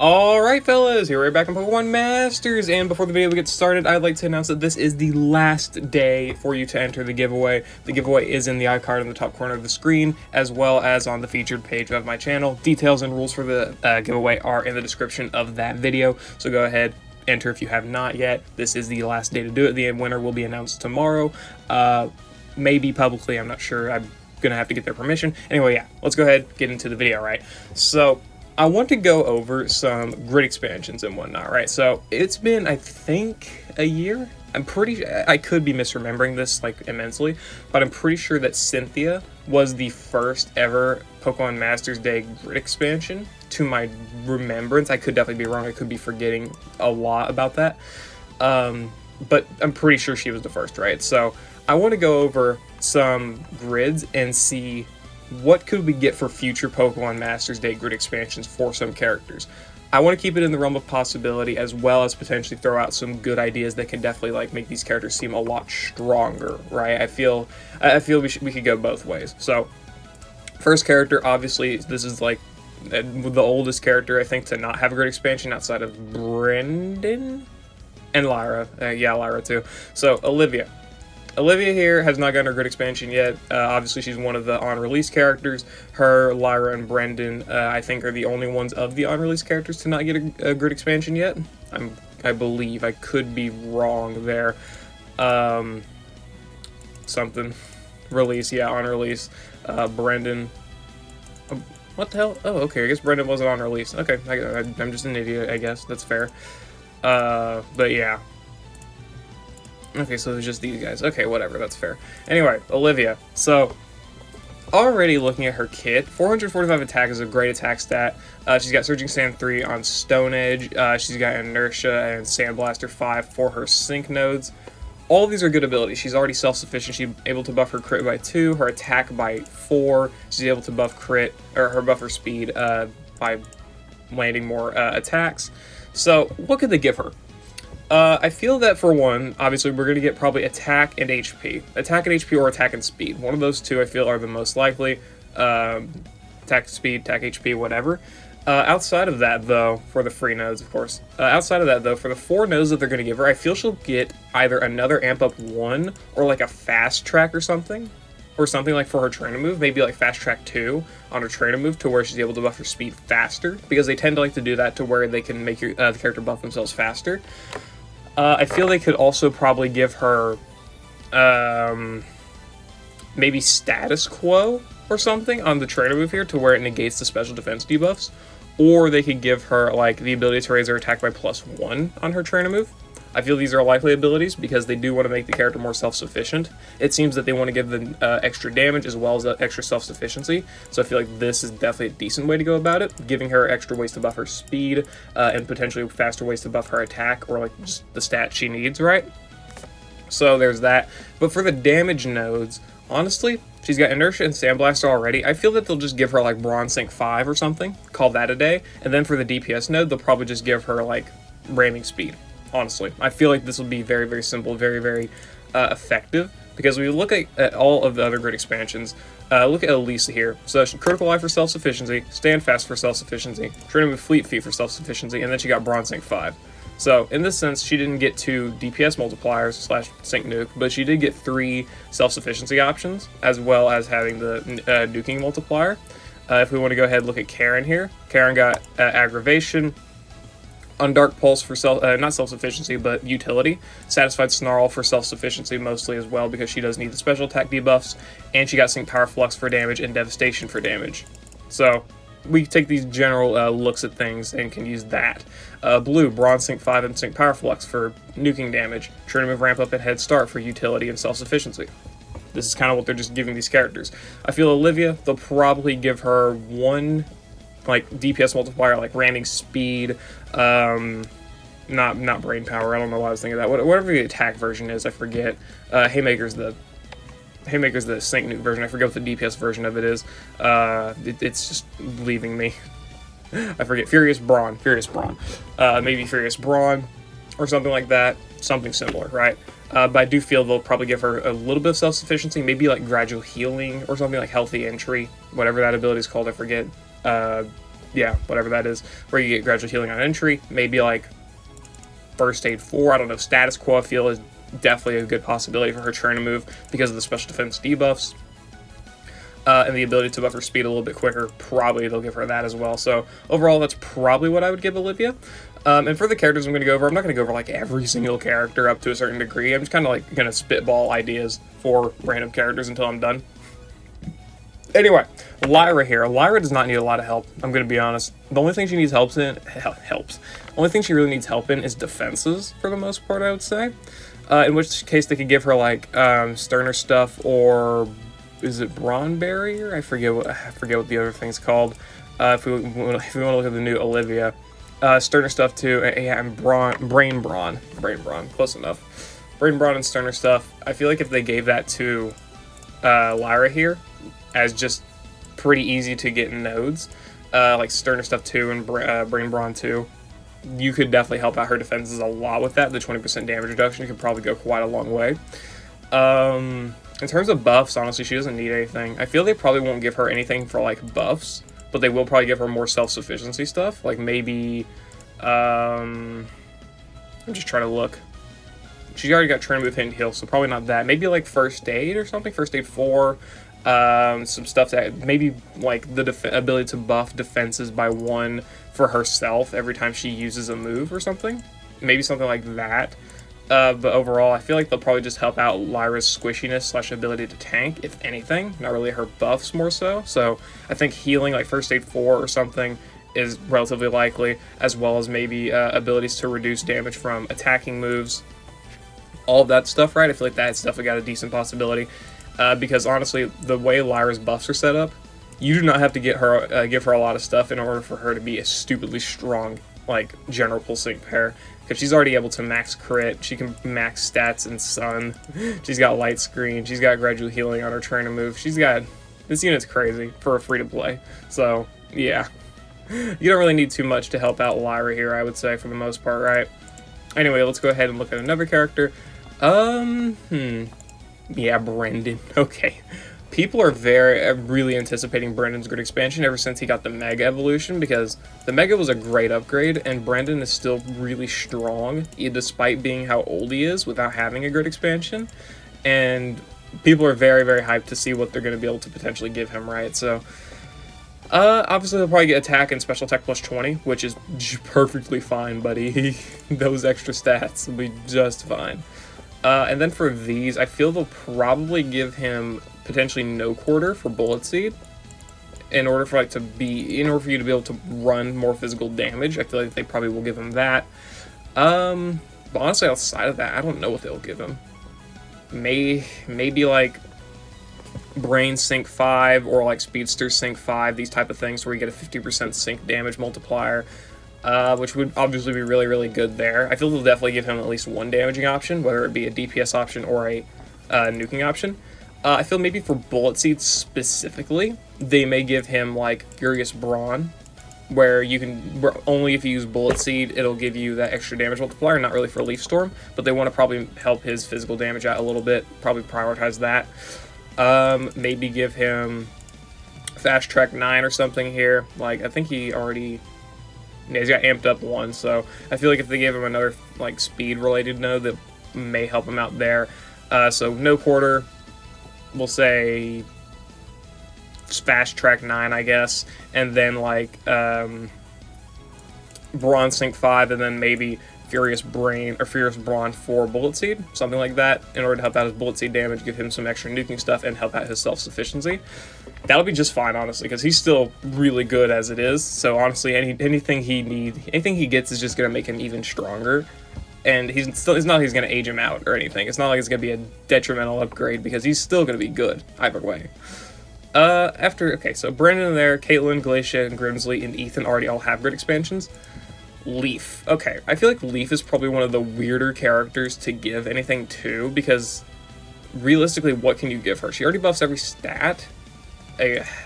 Alright fellas, here we're back on Pokemon Masters, and before the video gets started, I'd like to announce that this is the last day for you to enter the giveaway. The giveaway is in the iCard in the top corner of the screen, as well as on the featured page of my channel. Details and rules for the giveaway are in the description of that video, so go ahead, enter if you have not yet. This is the last day to do it. The winner will be announced tomorrow, maybe publicly, I'm not sure. I'm gonna have to get their permission. Anyway, yeah, let's go ahead, get into the video, right? So, I want to go over some grid expansions and whatnot, right? So it's been, I think, a year. I could be misremembering this like immensely, but I'm pretty sure that Cynthia was the first ever Pokemon Masters Day grid expansion to my remembrance. I could definitely be wrong. I could be forgetting a lot about that. But I'm pretty sure she was the first, right? So I want to go over some grids and see what could we get for future Pokemon Masters Day grid expansions for some characters. I want to keep it in the realm of possibility, as well as potentially throw out some good ideas that can definitely like make these characters seem a lot stronger, right? I feel we could go both ways. So, first character, obviously, this is like the oldest character I think to not have a grid expansion outside of Brendan and Lyra. Yeah, Lyra too. So Olivia. Olivia here has not gotten her grid expansion yet. Obviously, she's one of the on-release characters. Her, Lyra, and Brendan, I think, are the only ones of the on-release characters to not get a grid expansion yet. I believe. I could be wrong there. Something. Release, yeah, on-release. Brendan. What the hell? Oh, okay, I guess Brendan wasn't on release. Okay, I'm just an idiot, I guess. That's fair. But yeah. Okay, so it's just these guys. Okay, whatever, that's fair. Anyway, Olivia. So, already looking at her kit, 445 attack is a great attack stat. She's got Surging Sand 3 on Stone Edge. She's got Inertia and Sandblaster 5 for her Sync nodes. All of these are good abilities. She's already self-sufficient. She's able to buff her crit by 2, her attack by 4. She's able to buff crit, or her buffer speed by landing more attacks. So, what could they give her? I feel that for one, obviously we're going to get probably attack and HP. Attack and HP or attack and speed. One of those two I feel are the most likely. Attack speed, attack HP, whatever. Outside of that though, for the free nodes of course. Outside of that though, for the 4 nodes that they're going to give her, I feel she'll get either another Amp Up 1 or like a Fast Track or something. Or something like for her trainer move, maybe like Fast Track 2 on her trainer move to where she's able to buff her speed faster. Because they tend to like to do that to where they can make the character buff themselves faster. I feel they could also probably give her, maybe Status Quo or something on the trainer move here to where it negates the special defense debuffs. Or they could give her, like, the ability to raise her attack by +1 on her trainer move. I feel these are likely abilities because they do want to make the character more self-sufficient. It seems that they want to give them extra damage as well as extra self-sufficiency. So I feel like this is definitely a decent way to go about it, giving her extra ways to buff her speed and potentially faster ways to buff her attack or like just the stat she needs, right? So there's that. But for the damage nodes, honestly, she's got Inertia and Sandblaster already. I feel that they'll just give her like Bronze Sync 5 or something, call that a day. And then for the DPS node, they'll probably just give her like Ramming Speed. Honestly, I feel like this will be very, very simple, very, very effective, because when you look at all of the other grid expansions, look at Elisa here. So she Critical Eye for self-sufficiency, Stand Fast for self-sufficiency, Trainer with Fleet Feet for self-sufficiency, and then she got Bronze Sync 5. So in this sense, she didn't get 2 DPS multipliers / Sync Nuke, but she did get 3 self-sufficiency options, as well as having the nuking multiplier. If we want to go ahead and look at Karen here, Karen got Aggravation, on Dark Pulse for not self-sufficiency, but utility. Satisfied Snarl for self-sufficiency mostly as well, because she does need the special attack debuffs, and she got Sync Power Flux for damage and Devastation for damage. So we take these general looks at things and can use that. Blue, Bronze Sync 5 and Sync Power Flux for nuking damage. Trainer move Ramp Up and Head Start for utility and self-sufficiency. This is kind of what they're just giving these characters. I feel Olivia, they'll probably give her 1 like DPS multiplier, like ramming speed, not brain power. I don't know why I was thinking of that. Whatever the attack version is, I forget. Haymaker's the Sync Nuke version. I forget what the DPS version of it is. It's just leaving me. I forget. Furious Brawn, maybe Furious Brawn, or something like that. Something similar, right? But I do feel they'll probably give her a little bit of self-sufficiency, maybe like Gradual Healing or something like Healthy Entry, whatever that ability is called, I forget. yeah, whatever that is, where you get gradual healing on entry. Maybe like First Aid 4, I don't know, Status Quo I feel is definitely a good possibility for her trainer move because of the special defense debuffs. And the ability to buff her speed a little bit quicker, probably they'll give her that as well. So overall, that's probably what I would give Olivia. And for the characters I'm going to go over, I'm not going to go over like every single character up to a certain degree. I'm just kind of like going to spitball ideas for random characters until I'm done. Anyway, Lyra here. Lyra does not need a lot of help, I'm going to be honest. The only thing she needs The only thing she really needs help in is defenses, for the most part, I would say. In which case they could give her like Sterner stuff, or is it Brawn Barrier? I forget what the other thing's called. If we want to look at the new Olivia, Sterner stuff too. Yeah, and Brain Brawn, close enough. Brain Brawn and Sterner stuff. I feel like if they gave that to Lyra here, as just pretty easy to get nodes, like Sterner stuff 2 and Brain Brawn 2, you could definitely help out her defenses a lot with that. The 20% damage reduction could probably go quite a long way. In terms of buffs, honestly, she doesn't need anything. I feel they probably won't give her anything for like buffs, but they will probably give her more self-sufficiency stuff. Like maybe, I'm just trying to look. She's already got train move, hit, and heal, so probably not that. Maybe like First Aid or something, First Aid 4. Some stuff that maybe like the ability to buff defenses by 1 for herself every time she uses a move or something. Maybe something like that. But overall, I feel like they'll probably just help out Lyra's squishiness / ability to tank, if anything. Not really her buffs more so. So I think healing like First Aid 4 or something is relatively likely, as well as maybe abilities to reduce damage from attacking moves. All of that stuff, right? I feel like that's definitely got a decent possibility. Because honestly, the way Lyra's buffs are set up, you do not have to give her a lot of stuff in order for her to be a stupidly strong, like, general pulse sync pair. Because she's already able to max crit, she can max stats in Sun, she's got light screen, she's got gradual healing on her trainer move, this unit's crazy for a free-to-play. So, yeah. You don't really need too much to help out Lyra here, I would say, for the most part, right? Anyway, let's go ahead and look at another character. Yeah, Brendan. Okay. People are really anticipating Brendan's grid expansion ever since he got the Mega evolution, because the Mega was a great upgrade, and Brendan is still really strong, despite being how old he is, without having a grid expansion. And people are very, very hyped to see what they're going to be able to potentially give him, right? So, obviously they'll probably get attack and special attack plus 20, which is perfectly fine, buddy. Those extra stats will be just fine. And then for these, I feel they'll probably give him potentially no quarter for Bullet Seed in order for you to be able to run more physical damage. I feel like they probably will give him that. But honestly, outside of that, I don't know what they'll give him. Maybe like Brain Sync 5 or like Speedster Sync 5, these type of things where you get a 50% sync damage multiplier. Which would obviously be really, really good there. I feel they'll definitely give him at least one damaging option, whether it be a DPS option or a nuking option. I feel maybe for Bullet Seed specifically, they may give him like Furious Brawn, where only if you use Bullet Seed, it'll give you that extra damage multiplier, not really for Leaf Storm, but they want to probably help his physical damage out a little bit, probably prioritize that. Maybe give him Fast Track 9 or something here. Like, I think he already... Yeah, he's got amped up 1, so I feel like if they gave him another like speed-related node, that may help him out there. So no quarter, we'll say Fast Track 9, I guess, and then like Brawn Sync 5, and then maybe Furious Brain or Furious Brawn for Bullet Seed, something like that, in order to help out his Bullet Seed damage, give him some extra nuking stuff, and help out his self-sufficiency. That'll be just fine, honestly, because he's still really good as it is. So honestly, anything he gets is just gonna make him even stronger. And it's not like he's gonna age him out or anything. It's not like it's gonna be a detrimental upgrade, because he's still gonna be good either way. So Brandon there, Caitlyn, Glacia, and Grimsley, and Ethan already all have grid expansions. Leaf. Okay, I feel like Leaf is probably one of the weirder characters to give anything to, because realistically, what can you give her? She already buffs every stat.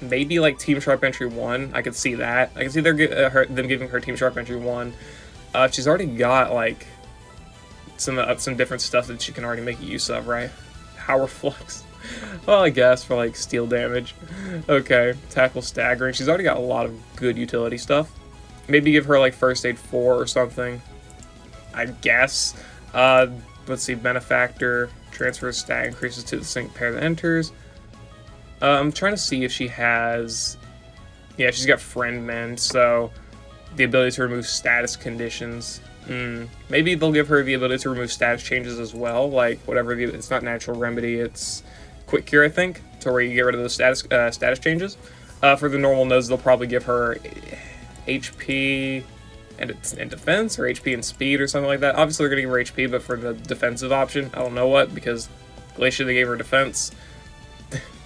Maybe like Team Sharp Entry 1. I could see that. I can see them giving her Team Sharp Entry 1. She's already got like some different stuff that she can already make use of, right? Power Flux. Well, I guess for like steel damage. Okay, tackle staggering. She's already got a lot of good utility stuff. Maybe give her like first aid 4 or something. I guess. Let's see, benefactor. Transfer stat increases to the sync pair that enters. I'm trying to see if she has... Yeah, she's got friend mend, so the ability to remove status conditions. Maybe they'll give her the ability to remove status changes as well, like whatever. It's not natural remedy, it's quick cure, I think, to where you get rid of those status changes. For the normal nodes, they'll probably give her HP and defense, or HP and speed, or something like that. Obviously, they're going to give her HP, but for the defensive option, I don't know what, because Glacia, they gave her defense.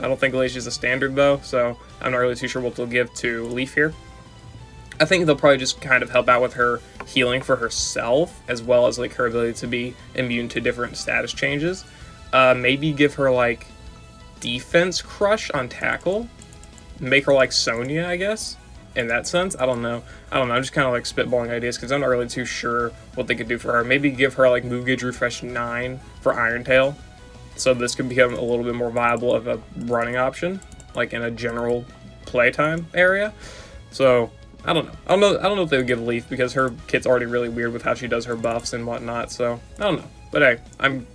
I don't think Glacier's a standard, though, so I'm not really too sure what they'll give to Leaf here. I think they'll probably just kind of help out with her healing for herself, as well as like her ability to be immune to different status changes. Maybe give her like defense crush on tackle, make her like Sonya, I guess. In that sense, I don't know. I'm just kind of like spitballing ideas because I'm not really too sure what they could do for her. Maybe give her like move gauge refresh 9 for Iron Tail, so this could become a little bit more viable of a running option, like in a general playtime area. So I don't know. I don't know if they would give Leaf because her kit's already really weird with how she does her buffs and whatnot. So I don't know. But hey, I'm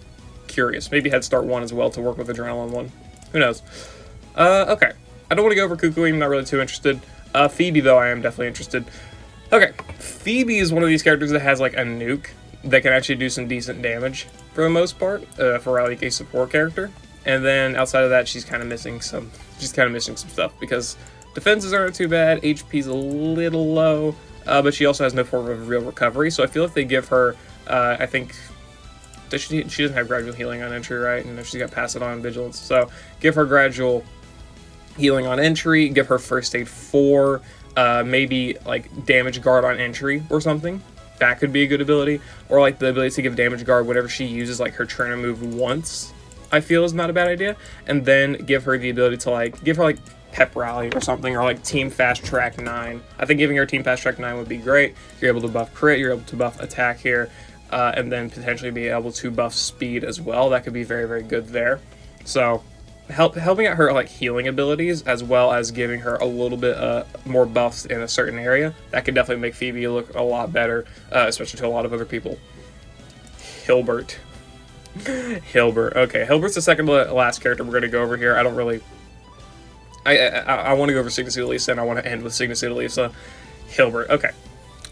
curious. Maybe Head Start 1 as well to work with Adrenaline 1. Who knows? Okay. I don't want to go over Kukui. I'm not really too interested. Phoebe, though, I am definitely interested. Okay. Phoebe is one of these characters that has like a nuke that can actually do some decent damage for the most part, for like a support character. And then outside of that, she's kind of missing some stuff because defenses aren't too bad, HP's a little low, but she also has no form of real recovery. So I feel if they give her, I think, she doesn't have gradual healing on entry, right? And she's got pass it on vigilance. So give her gradual healing on entry, give her first aid 4, maybe like damage guard on entry or something. That could be a good ability. Or like the ability to give damage guard whenever she uses like her trainer move once, I feel is not a bad idea. And then give her the ability to like, give her like pep rally or something, or like team fast track 9. I think giving her team fast track 9 would be great. You're able to buff crit, you're able to buff attack here, and then potentially be able to buff speed as well. That could be very, very good there. So helping out her like healing abilities, as well as giving her a little bit more buffs in a certain area, that could definitely make Phoebe look a lot better, especially to a lot of other people. Hilbert. Okay, Hilbert's the second last character we're going to go over here. I don't really... I want to go over Signacy Elisa, and I want to end with Signacy Elisa. Hilbert. Okay.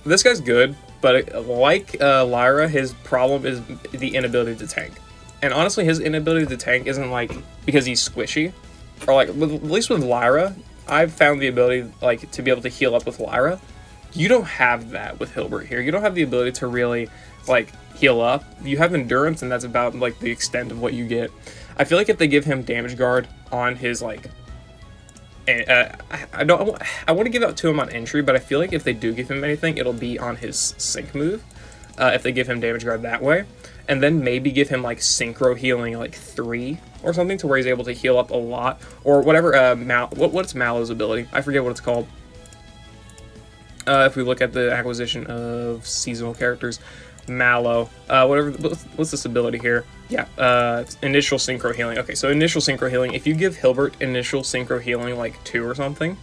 This guy's good, but like Lyra, his problem is the inability to tank. And honestly, his inability to tank isn't like because he's squishy, or like at least with Lyra, I've found the ability like to be able to heal up with Lyra. You don't have that with Hilbert here. You don't have the ability to really like heal up. You have endurance, and that's about like the extent of what you get. I feel like if they give him damage guard on his like, I want to give out to him on entry, but I feel like if they do give him anything, it'll be on his sync move. If they give him damage guard that way. And then maybe give him like synchro healing like 3 or something, to where he's able to heal up a lot, or whatever. What's Mallow's ability? I forget what it's called. If we look at the acquisition of seasonal characters, Mallow, what's this ability here? Yeah, it's initial synchro healing. Okay, so initial synchro healing. If you give Hilbert initial synchro healing like 2 or something,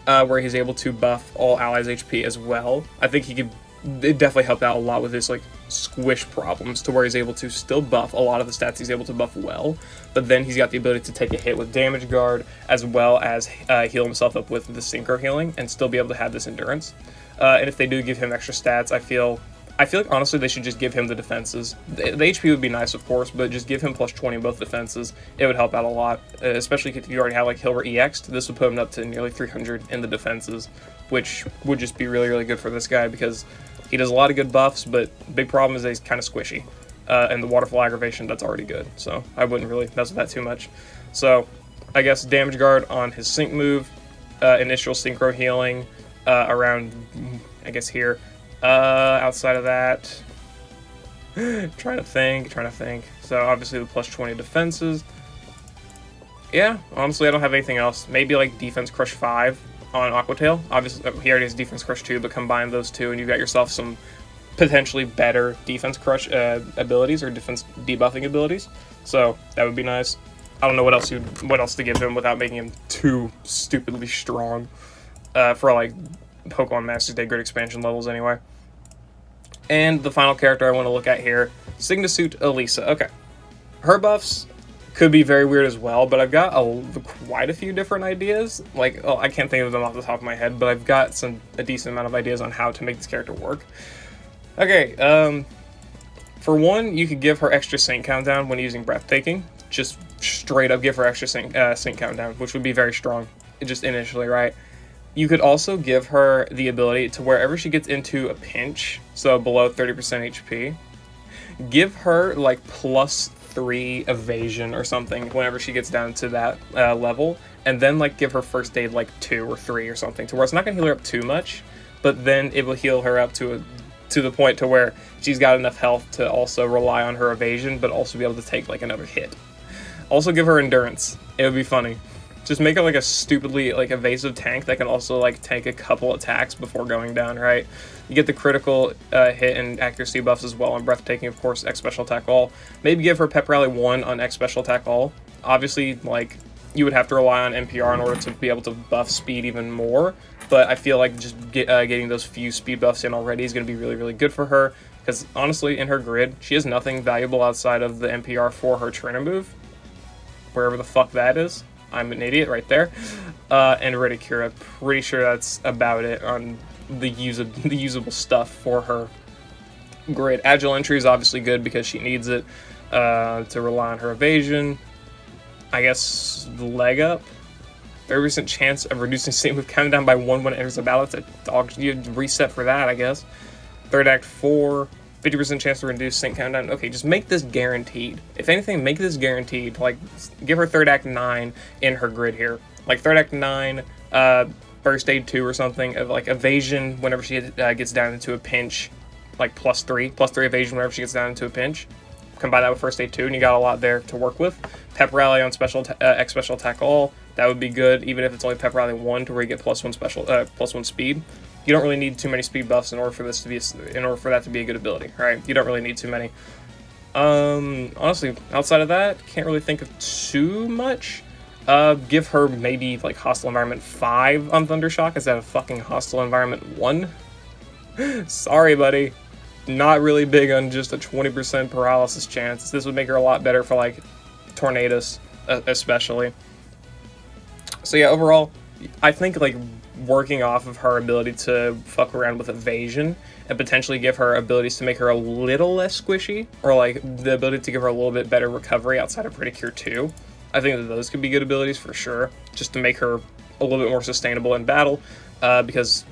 where he's able to buff all allies' HP as well, I think he could. It definitely helped out a lot with his like squish problems, to where he's able to still buff a lot of the stats he's able to buff well, but then he's got the ability to take a hit with damage guard, as well as heal himself up with the synchro healing and still be able to have this endurance. And if they do give him extra stats, I feel like honestly they should just give him the defenses. The HP would be nice, of course, but just give him plus 20 in both defenses. It would help out a lot, especially if you already have like Hilbert EX'd. This would put him up to nearly 300 in the defenses, which would just be really, really good for this guy, because he does a lot of good buffs, but the big problem is that he's kind of squishy. And the waterfall aggravation, that's already good, so I wouldn't really mess with that too much. So I guess damage guard on his sync move, initial synchro healing around, I guess here. Outside of that, trying to think. So obviously the plus 20 defenses. Yeah, honestly I don't have anything else. Maybe like defense crush 5 on Aquatail. Obviously he already has defense crush 2, but combine those two and you've got yourself some potentially better defense crush abilities, or defense debuffing abilities. So that would be nice. I don't know what else to give him without making him too stupidly strong for like Pokemon Masters Day Grid expansion levels anyway. And the final character I want to look at here, Suit Elisa. Okay, her buffs could be very weird as well, but I've got quite a few different ideas. Like, oh, I can't think of them off the top of my head, but I've got a decent amount of ideas on how to make this character work. Okay, for one, you could give her extra sync countdown when using Breathtaking. Just straight up give her extra sync countdown, which would be very strong, just initially, right? You could also give her the ability to wherever she gets into a pinch, so below 30% HP, give her like +3 evasion or something whenever she gets down to that level, and then like give her first aid like 2 or 3 or something, to where it's not gonna heal her up too much, but then it will heal her up to the point to where she's got enough health to also rely on her evasion, but also be able to take like another hit. Also give her endurance. It would be funny. Just make her like a stupidly like evasive tank that can also like tank a couple attacks before going down, right? You get the critical hit and accuracy buffs as well on Breathtaking, of course, X Special Attack All. Maybe give her Pep Rally 1 on X Special Attack All. Obviously, like, you would have to rely on NPR in order to be able to buff speed even more, but I feel like just getting those few speed buffs in already is going to be really, really good for her, because honestly, in her grid, she has nothing valuable outside of the NPR for her trainer move, wherever the fuck that is. I'm an idiot right there. And Ridicure, I'm pretty sure that's about it on the usable stuff for her grid. Agile Entry is obviously good because she needs it to rely on her evasion. I guess the Leg Up. 30% chance of reducing sync move countdown by 1 when it enters the battle. It's a dog. You reset for that, I guess. Third Act 4. 50% chance to reduce sync countdown. Okay, just make this guaranteed. If anything, make this guaranteed. Like, give her Third Act 9 in her grid here. Like, Third Act 9, First Aid 2 or something. Of like, evasion whenever she gets down into a pinch. Like, +3 evasion whenever she gets down into a pinch. Combine that with First Aid 2, and you got a lot there to work with. Pep Rally on X Special Attack All. That would be good, even if it's only Pep Rally 1 to where you get +1 speed. You don't really need too many speed buffs in order for that to be a good ability, right? You don't really need too many. Honestly, outside of that, can't really think of too much. Give her maybe like Hostile Environment 5 on Thundershock instead of fucking Hostile Environment 1. Sorry, buddy. Not really big on just a 20% paralysis chance. This would make her a lot better for like Tornadus, especially. So yeah, overall, I think like working off of her ability to fuck around with evasion and potentially give her abilities to make her a little less squishy, or like the ability to give her a little bit better recovery outside of Ridicure 2. I think that those could be good abilities for sure, just to make her a little bit more sustainable in battle, because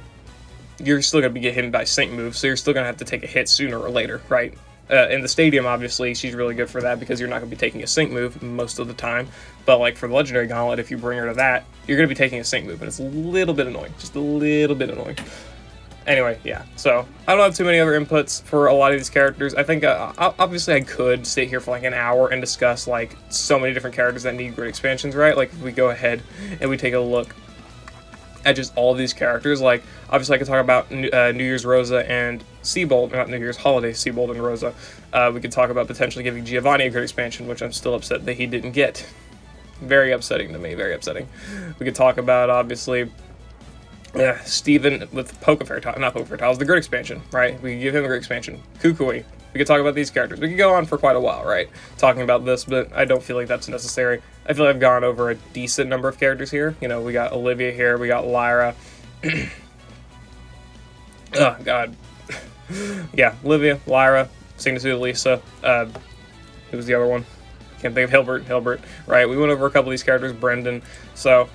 you're still going to be getting hit by sync moves, so you're still going to have to take a hit sooner or later, right? In the stadium, obviously, she's really good for that because you're not going to be taking a sync move most of the time. But like for the Legendary Gauntlet, if you bring her to that, you're going to be taking a sync move, and it's a little bit annoying. Just a little bit annoying. Anyway, yeah. So I don't have too many other inputs for a lot of these characters. I think, obviously, I could sit here for like an hour and discuss like so many different characters that need great expansions, right? Like if we go ahead and we take a look at just all of these characters, like obviously I could talk about New Year's Rosa and Seabold, not New Year's Holiday, Seabold and Rosa. We could talk about potentially giving Giovanni a great expansion, which I'm still upset that he didn't get. Very upsetting to me, very upsetting. We could talk about, obviously, Steven with not Pokefair Tiles, the great expansion, right? We could give him a great expansion. Kukui. We could talk about these characters. We could go on for quite a while, right? Talking about this, but I don't feel like that's necessary. I feel like I've gone over a decent number of characters here. You know, we got Olivia here, we got Lyra. Oh, God. Yeah, Olivia, Lyra, Suit Elisa. Who was the other one? Can't think of Hilbert, right? We went over a couple of these characters, Brendan. So,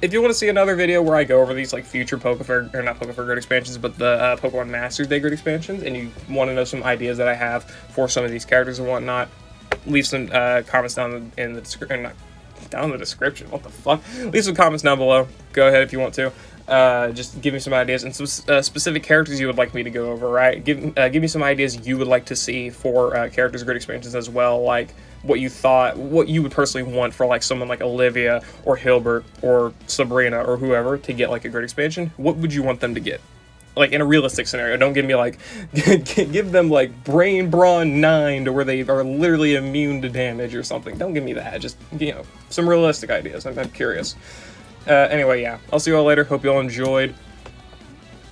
if you want to see another video where I go over these like future Pokefair, or not Pokefair Grid expansions, but the Pokemon Masters Day Grid expansions, and you want to know some ideas that I have for some of these characters and whatnot, leave some comments down in the description. Down in the description, what the fuck? Leave some comments down below. Go ahead if you want to. Just give me some ideas and some specific characters you would like me to go over, right? Give me some ideas you would like to see for characters grid expansions as well, like what you would personally want for like someone like Olivia or Hilbert or Sabrina or whoever to get like a grid expansion. What would you want them to get? like in a realistic scenario. Don't give me like, give them like Brain Brawn 9 to where they are literally immune to damage or something. Don't give me that. Just, you know, some realistic ideas. I'm curious. Anyway, yeah, I'll see you all later. Hope you all enjoyed.